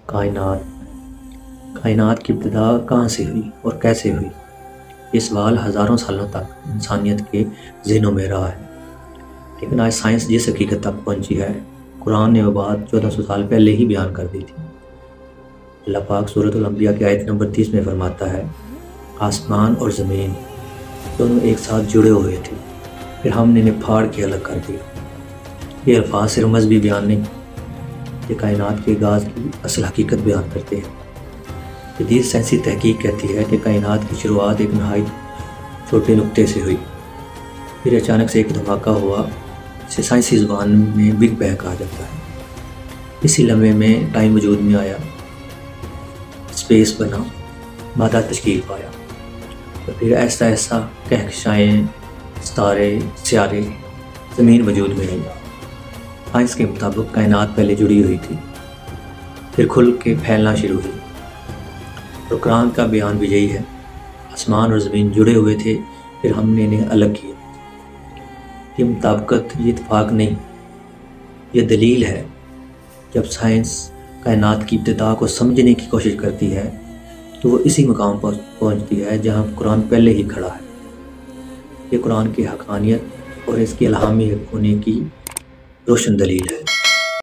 کائنات کائنات کی ابتدا کہاں سے ہوئی اور کیسے ہوئی؟ یہ سوال ہزاروں سالوں تک انسانیت کے ذہنوں میں رہا ہے، لیکن آج سائنس جس حقیقت تک پہنچی ہے، قرآن نے وہ بات 1400 سال پہلے ہی بیان کر دی تھی۔ اللہ پاک سورۃ الانبیاء کی آیت نمبر 30 میں فرماتا ہے، آسمان اور زمین دونوں ایک ساتھ جڑے ہوئے تھے، پھر ہم نے انہیں پھاڑ کے الگ کر دیا۔ یہ الفاظ صرف مذہبی بیان نہیں، یہ کائنات کے آغاز کی اصل حقیقت بیان کرتے ہیں۔ جدید سائنسی تحقیق کہتی ہے کہ کائنات کی شروعات ایک نہایت چھوٹے نقطے سے ہوئی، پھر اچانک سے ایک دھماکہ ہوا جسے سائنسی زبان میں بگ بینگ کہا جاتا ہے۔ اسی لمحے میں ٹائم وجود میں آیا، اسپیس بنا، مادہ تشکیل پایا، اور پھر ایسا ایسا کہکشائیں، ستارے، سیارے، زمین وجود میں آئی۔ سائنس کے مطابق کائنات پہلے جڑی ہوئی تھی، پھر کھل کے پھیلنا شروع ہوئی، اور قرآن کا بیان بھی یہی ہے، آسمان اور زمین جڑے ہوئے تھے، پھر ہم نے انہیں الگ کیا۔ یہ مطابقت، یہ اتفاق نہیں، یہ دلیل ہے۔ جب سائنس کائنات کی ابتدا کو سمجھنے کی کوشش کرتی ہے تو وہ اسی مقام پر پہنچتی ہے جہاں قرآن پہلے ہی کھڑا ہے۔ یہ قرآن کی حقانیت اور اس کی الہامی ہونے کی روشن دلیل ہے۔